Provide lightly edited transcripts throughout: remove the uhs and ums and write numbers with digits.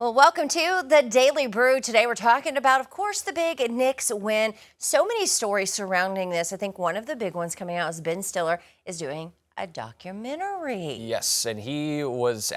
Well, welcome to the Daily Brew. Today we're talking about, of course, the big Knicks win. So many stories surrounding this. I think one of the big ones coming out is Ben Stiller is doing a documentary. Yes, and he was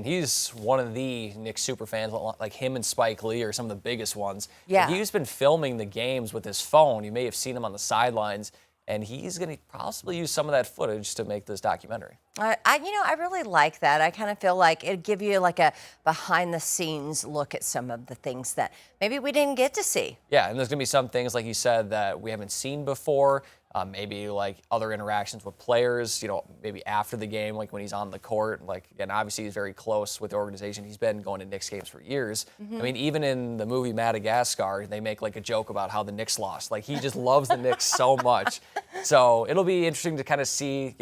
he's one of the Knicks super fans, like him and Spike Lee are some of the biggest ones. Yeah. He's been filming the games with his phone. You may have seen him on the sidelines, and he's going to possibly use some of that footage to make this documentary. I really like that. I kind of feel like it'd give you like a behind-the-scenes look at some of the things that maybe we didn't get to see. Yeah, and there's going to be some things, like you said, that we haven't seen before. Maybe like other interactions with players, maybe after the game, like when he's on the court. Like, again, obviously he's very close with the organization. He's been going to Knicks games for years. I mean, even in the movie Madagascar, they make like a joke about how the Knicks lost. Like, he just loves the Knicks so much. So it'll be interesting to kind of see,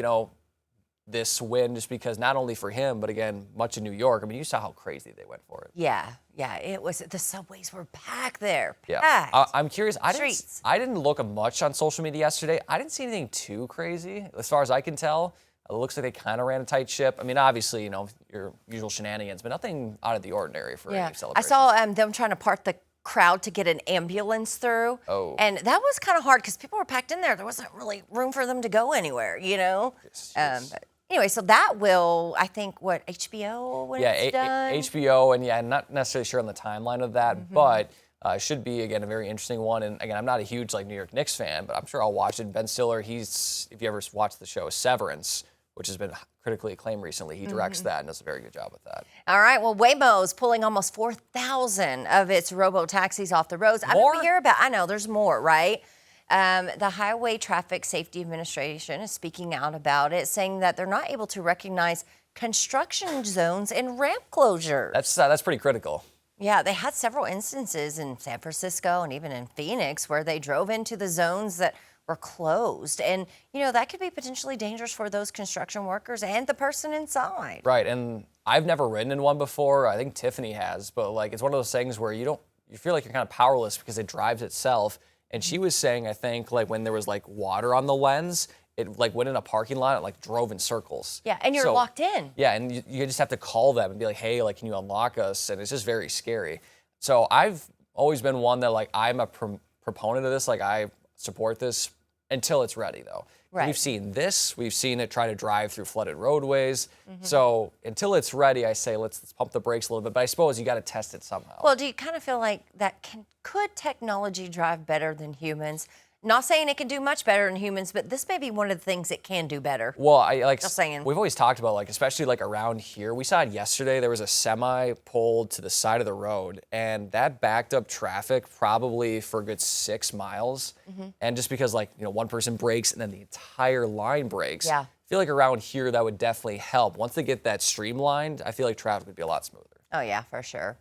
this win, just because not only for him, but again, much in New York. I mean, you saw how crazy they went for it. Yeah, it was. The subways were packed there. Yeah, packed. I'm curious. I didn't look much on social media yesterday. I didn't see anything too crazy, as far as I can tell. It looks like they kind of ran a tight ship. I mean, obviously, your usual shenanigans, but nothing out of the ordinary for any celebration. I saw them trying to part the crowd to get an ambulance through. Oh. And that was kind of hard because people were packed in there. There wasn't really room for them to go anywhere, Yes. But anyway, so that will, I think, HBO when it's done? HBO, and I'm not necessarily sure on the timeline of that, but it should be, again, a very interesting one. And again, I'm not a huge New York Knicks fan, but I'm sure I'll watch it. Ben Stiller, if you ever watched the show Severance, which has been critically acclaimed recently, he directs that and does a very good job with that. All right, well, Waymo's pulling almost 4,000 of its robo-taxis off the roads. More? I know, there's more, right? The Highway Traffic Safety Administration is speaking out about it, saying that they're not able to recognize construction zones and ramp closures. That's pretty critical. Yeah, they had several instances in San Francisco and even in Phoenix where they drove into the zones that were closed. And, that could be potentially dangerous for those construction workers and the person inside. Right, and I've never ridden in one before. I think Tiffany has, but it's one of those things where you feel like you're kind of powerless because it drives itself. And she was saying, I think, when there was water on the lens, it went in a parking lot and drove in circles. Yeah, and you're locked in. Yeah, and you just have to call them and be like, hey, can you unlock us? And it's just very scary. So I've always been one that I'm a proponent of this. I support this until it's ready, though. Right. We've seen this. We've seen it try to drive through flooded roadways. So until it's ready, I say let's pump the brakes a little bit. But I suppose you got to test it somehow. Well, do you kind of feel like that could technology drive better than humans? Not saying it can do much better than humans, but this may be one of the things it can do better. Well, Just saying. We've always talked about especially around here. We saw it yesterday. There was a semi pulled to the side of the road, and that backed up traffic probably for a good 6 miles. And just because one person brakes and then the entire line brakes. Yeah. I feel like around here that would definitely help. Once they get that streamlined, I feel like traffic would be a lot smoother. Oh yeah, for sure.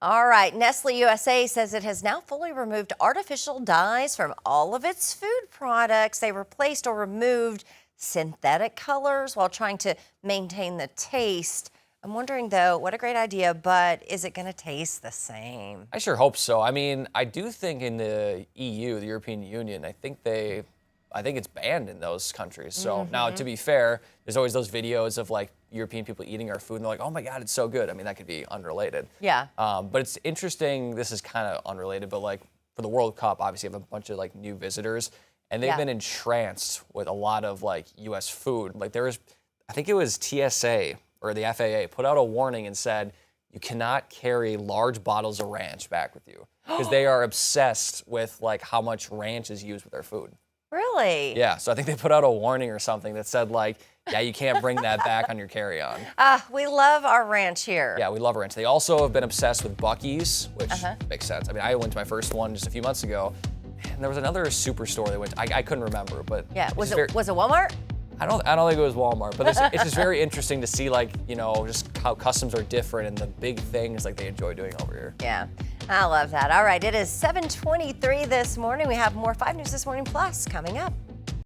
All right, Nestle USA says it has now fully removed artificial dyes from all of its food products. They replaced or removed synthetic colors while trying to maintain the taste. I'm wondering, though, what a great idea, but is it going to taste the same? I sure hope so. I mean, I do think in the EU, the European Union, I think it's banned in those countries. So now, to be fair, there's always those videos of European people eating our food and they're like, oh my God, it's so good. I mean, that could be unrelated. Yeah. But it's interesting. This is kind of unrelated, but for the World Cup, obviously, you have a bunch of new visitors, and they've been entranced with a lot of U.S. food. I think it was TSA or the FAA put out a warning and said you cannot carry large bottles of ranch back with you because they are obsessed with how much ranch is used with their food. Really? Yeah, so I think they put out a warning or something that said yeah, you can't bring that back on your carry-on. We love our ranch here. Yeah, we love ranch. They also have been obsessed with Buc-ee's, which makes sense. I mean, I went to my first one just a few months ago, and there was another superstore they went to. I couldn't remember, but yeah, was it Walmart? I don't think it was Walmart, but it's just very interesting to see just how customs are different and the big things they enjoy doing over here. Yeah, I love that. All right, it is 7:23 this morning. We have more 5 News This Morning Plus coming up.